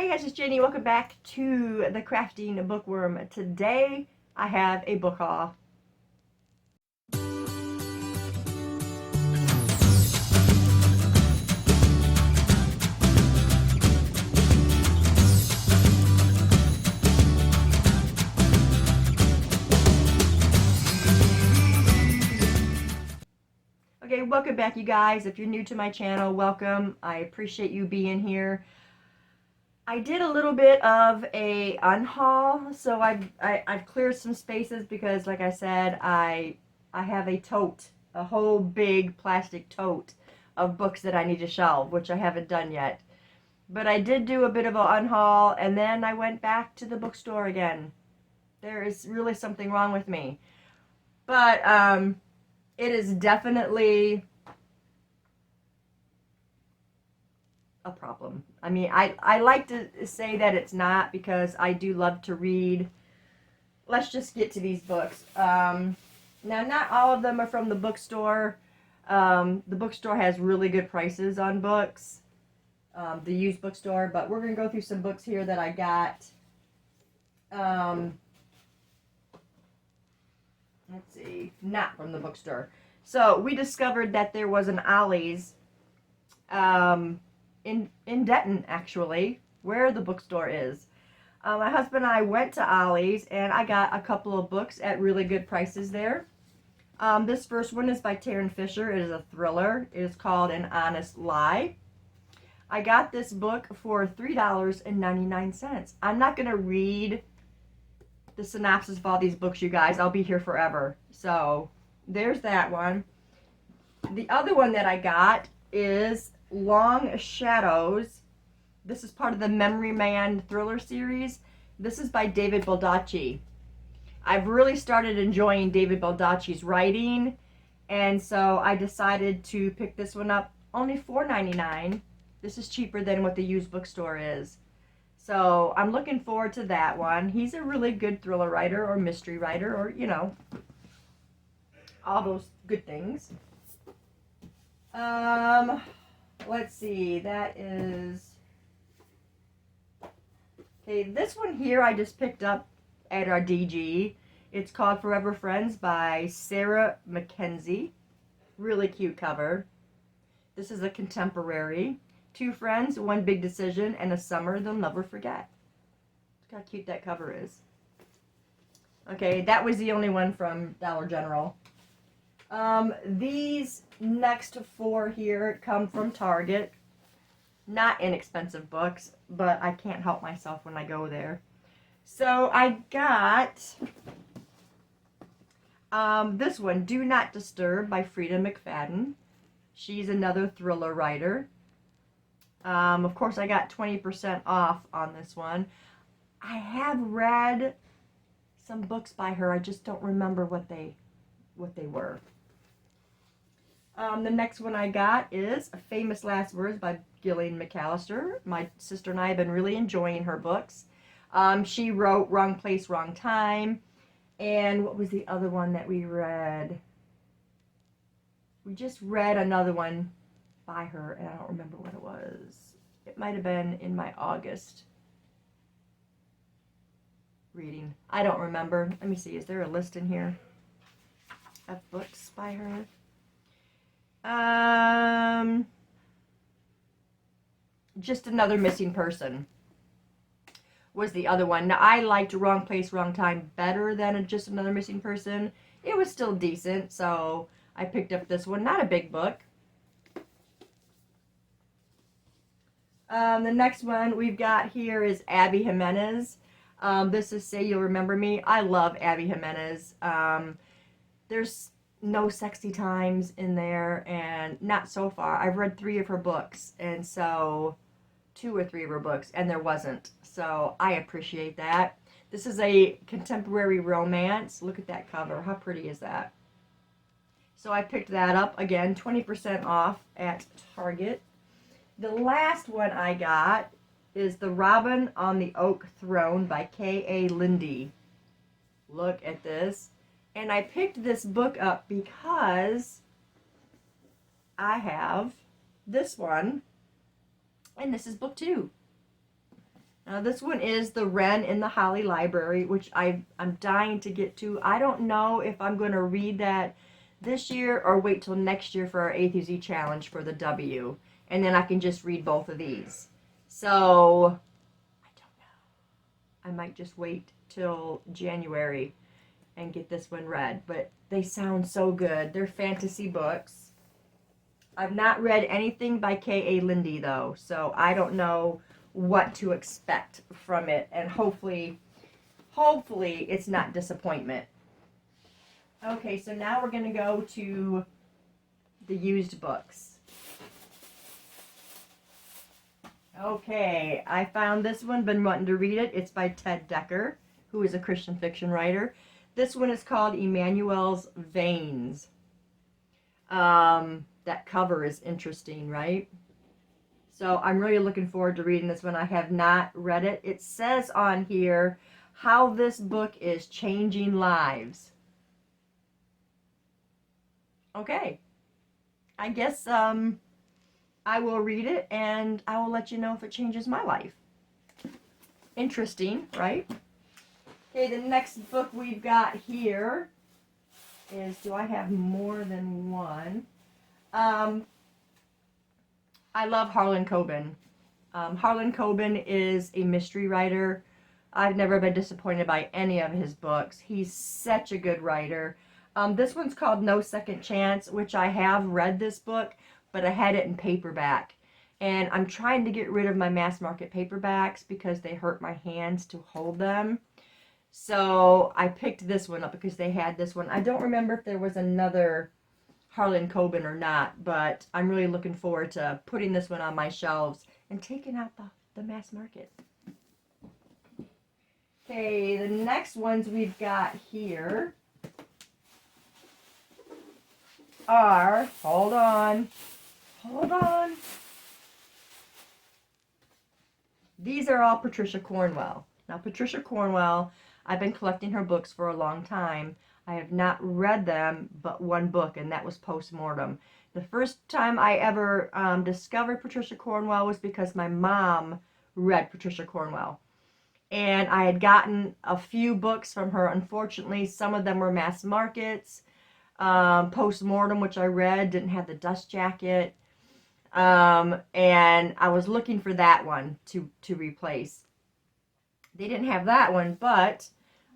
Hey guys, it's Jenny. Welcome back to the Crafting Bookworm. Today I have a book haul. Okay, welcome back you guys. If you're new to my channel, welcome. I appreciate you being here. I did a little bit of a unhaul, so I've cleared some spaces because, like I said, I have a tote, a whole big plastic tote of books that I need to shelve, which I haven't done yet. But I did do a bit of an unhaul, and then I went back to the bookstore again. There is really something wrong with me, but it is definitely a problem. I mean, I like to say that it's not because I do love to read. Let's just get to these books. Now, not all of them are from the bookstore. The bookstore has really good prices on books, the used bookstore, but we're going to go through some books here that I got. Let's see, not from the bookstore. So, we discovered that there was an Ollie's, in Denton, actually, where the bookstore is. My husband and I went to Ollie's, and I got a couple of books at really good prices there. This first one is by Taryn Fisher. It is a thriller. It is called An Honest Lie. I got this book for $3.99. I'm not going to read the synopsis of all these books, you guys. I'll be here forever. So, there's that one. The other one that I got is Long Shadows. This is part of the Memory Man thriller series. This is by David Baldacci. I've really started enjoying David Baldacci's writing, and so I decided to pick this one up. Only $4.99. This is cheaper than what the used bookstore is. So I'm looking forward to that one. He's a really good thriller writer or mystery writer or, you know, all those good things. Let's see, that is, okay, this one here I just picked up at our DG. It's called Forever Friends by Sarah Mackenzie. Really cute cover. This is a contemporary. Two friends, one big decision, and a summer they'll never forget. Look how cute that cover is. Okay, that was the only one from Dollar General. These next four here come from Target. Not inexpensive books, but I can't help myself when I go there. So I got this one, Do Not Disturb by Frida McFadden. She's another thriller writer. Of course, I got 20% off on this one. I have read some books by her. I just don't remember what they were. The next one I got is Famous Last Words by Gillian McAllister. My sister and I have been really enjoying her books. She wrote Wrong Place, Wrong Time. And what was the other one that we read? We just read another one by her, and I don't remember what it was. It might have been in my August reading. I don't remember. Let me see. Is there a list in here of books by her? Just Another Missing Person was the other one. Now, I liked Wrong Place, Wrong Time better than Just Another Missing Person. It was still decent, so I picked up this one. Not a big book. The next one we've got here is Abby Jimenez. This is Say You'll Remember Me. I love Abby Jimenez. There's no sexy times in there, and not so far. I've read 3 of her books, and so 2 or 3 of her books, and there wasn't. So I appreciate that. This is a contemporary romance. Look at that cover. How pretty is that? So I picked that up. Again, 20% off at Target. The last one I got is The Robin on the Oak Throne by K.A. Lindy. Look at this. And I picked this book up because I have this one, and this is book 2. This one is The Wren in the Holly Library, which I'm dying to get to. I don't know if I'm going to read that this year or wait till next year for our A through Z challenge for the W. And then I can just read both of these. So, I don't know. I might just wait till January and get this one read. But they sound so good. They're fantasy books. I've not read anything by K.A. Lindy, though. So, I don't know what to expect from it, and hopefully it's not disappointment. Okay, so now we're going to go to the used books. Okay, I found this one, been wanting to read it. It's by Ted Decker, who is a Christian fiction writer. This one is called Emmanuel's Veins. That cover is interesting, right? So I'm really looking forward to reading this one. I have not read it. It says on here how this book is changing lives. Okay. I guess I will read it and I will let you know if it changes my life. Interesting, right? Okay, the next book we've got here is, do I have more than one? I love Harlan Coben. Harlan Coben is a mystery writer. I've never been disappointed by any of his books. He's such a good writer. This one's called No Second Chance, which I have read this book, but I had it in paperback. And I'm trying to get rid of my mass market paperbacks because they hurt my hands to hold them. So I picked this one up because they had this one. I don't remember if there was another Harlan Coben or not, but I'm really looking forward to putting this one on my shelves and taking out the mass market. Okay, the next ones we've got here are, hold on. These are all Patricia Cornwell. Now, Patricia Cornwell, I've been collecting her books for a long time. I have not read them but one book, and that was Postmortem. The first time I ever discovered Patricia Cornwell was because my mom read Patricia Cornwell. And I had gotten a few books from her. Unfortunately, some of them were mass markets. Postmortem, which I read, didn't have the dust jacket. And I was looking for that one to replace. They didn't have that one, but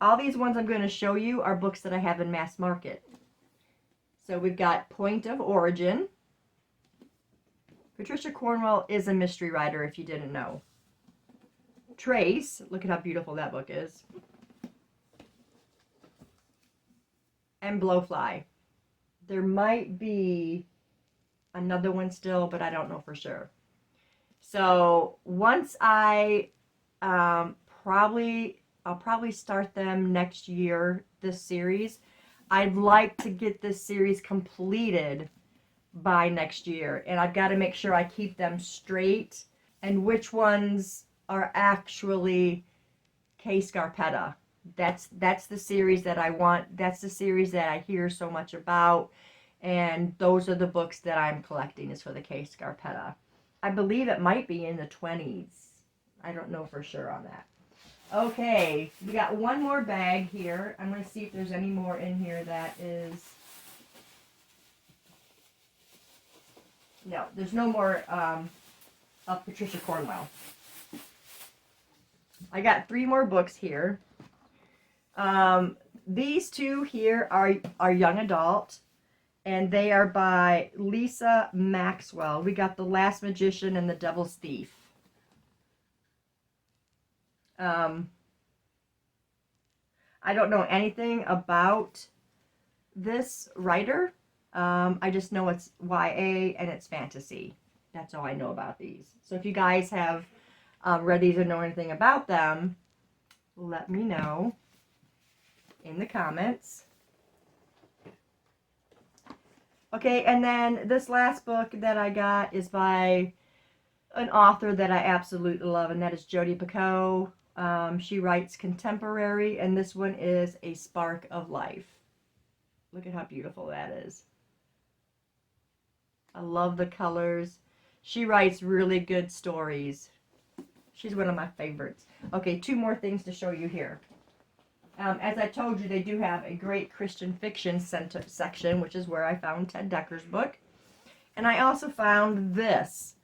all these ones I'm going to show you are books that I have in mass market. So we've got Point of Origin. Patricia Cornwell is a mystery writer, if you didn't know. Trace. Look at how beautiful that book is. And Blowfly. There might be another one still, but I don't know for sure. So once I'll probably start them next year, this series. I'd like to get this series completed by next year. And I've got to make sure I keep them straight and which ones are actually Kay Scarpetta. That's the series that I want. That's the series that I hear so much about. And those are the books that I'm collecting, is for the Kay Scarpetta. I believe it might be in the 20s. I don't know for sure on that. Okay, we got one more bag here. I'm going to see if there's any more in here that is... No, there's no more of Patricia Cornwell. I got 3 more books here. These two here are young adult, and they are by Lisa Maxwell. We got The Last Magician and The Devil's Thief. I don't know anything about this writer. I just know it's YA and it's fantasy. That's all I know about these. So if you guys have read these or know anything about them, let me know in the comments. Okay, and then this last book that I got is by an author that I absolutely love, and that is Jodi Picoult. She writes contemporary, and this one is A Spark of Life. Look at how beautiful that is. I love the colors. She writes really good stories. She's one of my favorites. Okay, 2 more things to show you here. As I told you, they do have a great Christian fiction section, which is where I found Ted Decker's book. And I also found this.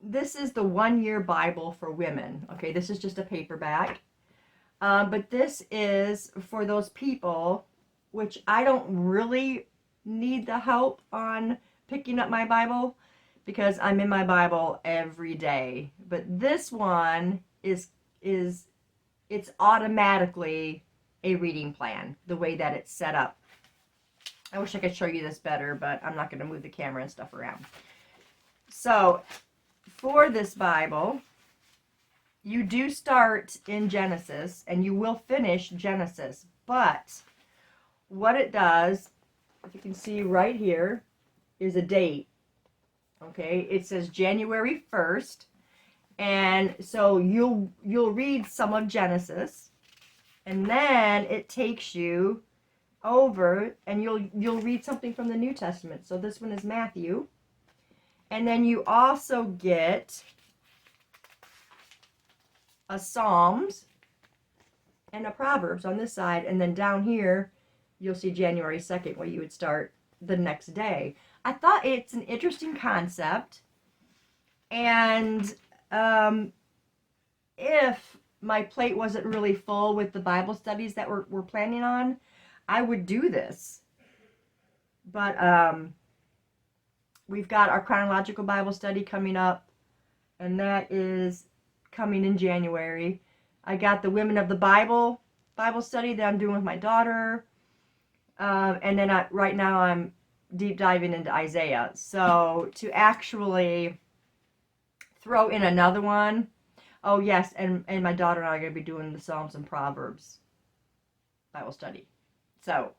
This is the 1-year Bible for women. Okay, this is just a paperback. But this is for those people, which I don't really need the help on picking up my Bible because I'm in my Bible every day. But this one it's automatically a reading plan, the way that it's set up. I wish I could show you this better, but I'm not going to move the camera and stuff around. So, for this Bible, you do start in Genesis, and you will finish Genesis. But what it does, if you can see right here, is a date. Okay, it says January 1st. And so you'll read some of Genesis, and then it takes you over, and you'll read something from the New Testament. So this one is Matthew, and then you also get a Psalms and a Proverbs on this side, and then down here you'll see January 2nd, where you would start the next day. I thought it's an interesting concept, and if my plate wasn't really full with the Bible studies that we're planning on, I would do this. But we've got our chronological Bible study coming up, and that is coming in January. I got the Women of the Bible study that I'm doing with my daughter, and then right now I'm deep diving into Isaiah. So to actually throw in another one. Oh, yes, and my daughter and I are going to be doing the Psalms and Proverbs Bible study. So,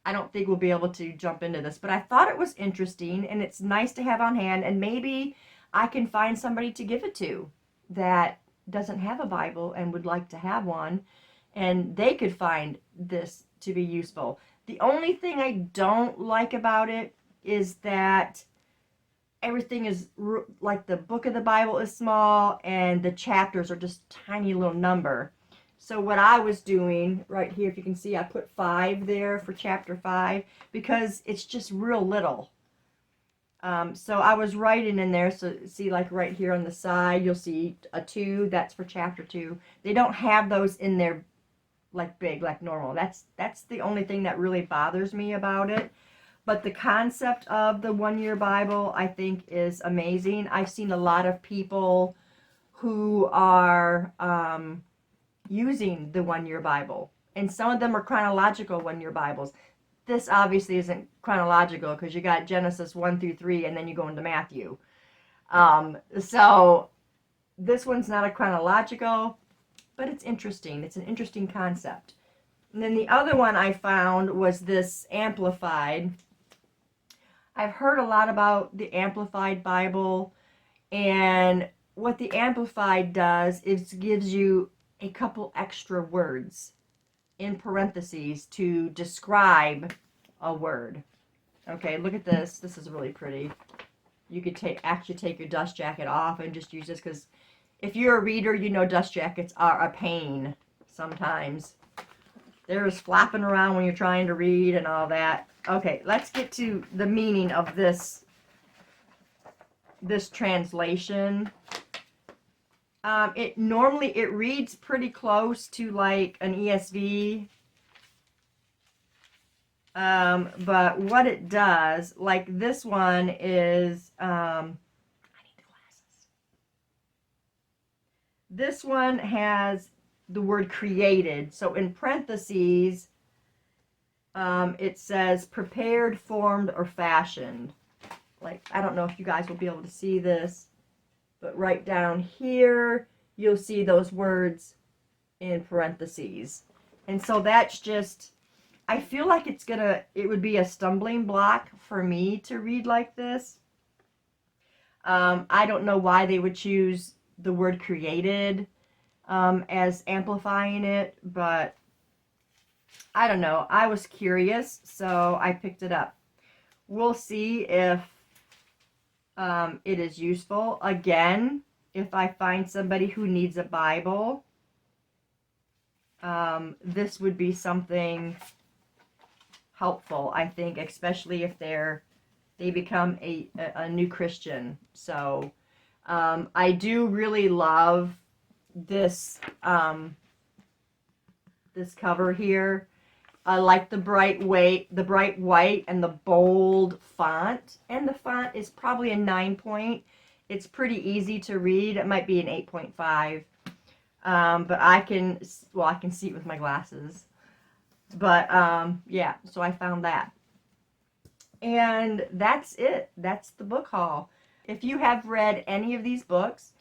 I don't think we'll be able to jump into this, but I thought it was interesting, and it's nice to have on hand, and maybe I can find somebody to give it to that doesn't have a Bible and would like to have one, and they could find this to be useful. The only thing I don't like about it is that everything is like the book of the Bible is small and the chapters are just tiny little number. So what I was doing right here, if you can see, I put 5 there for chapter 5 because it's just real little. So I was writing in there. So see, like right here on the side, you'll see a 2. That's for chapter 2. They don't have those in there like big, like normal. That's the only thing that really bothers me about it. But the concept of the 1-year Bible, I think, is amazing. I've seen a lot of people who are using the 1-year Bible. And some of them are chronological 1-year Bibles. This obviously isn't chronological because you got Genesis 1 through 3 and then you go into Matthew. So this one's not a chronological, but it's interesting. It's an interesting concept. And then the other one I found was this Amplified. I've heard a lot about the Amplified Bible, and what the Amplified does is gives you a couple extra words in parentheses to describe a word. Okay, look at this. This is really pretty. You could actually take your dust jacket off and just use this, because if you're a reader, you know dust jackets are a pain sometimes. They're just flapping around when you're trying to read and all that. Okay, let's get to the meaning of this translation. It reads pretty close to like an ESV. But what it does, like this one is, I need the glasses. This one has the word created. So in parentheses, it says prepared, formed, or fashioned. Like, I don't know if you guys will be able to see this, but right down here, you'll see those words in parentheses. And so that's just, I feel like it would be a stumbling block for me to read like this. I don't know why they would choose the word created as amplifying it, but I don't know. I was curious, so I picked it up. We'll see if it is useful. Again, if I find somebody who needs a Bible, this would be something helpful, I think, especially if they become a new Christian. So I do really love this this cover here. I like the bright white and the bold font, and the font is probably a 9 point. It's pretty easy to read. It might be an 8.5. But I can see it with my glasses. But yeah, so I found that. And that's it. That's the book haul. If you have read any of these books,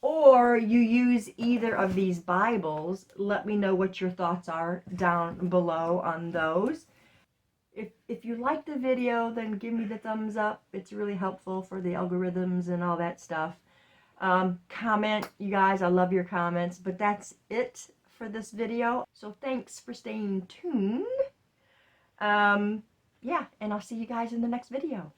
or you use either of these Bibles, let me know what your thoughts are down below on those. If you like the video, then give me the thumbs up. It's really helpful for the algorithms and all that stuff. Comment, you guys. I love your comments. But that's it for this video. So thanks for staying tuned. Yeah, and I'll see you guys in the next video.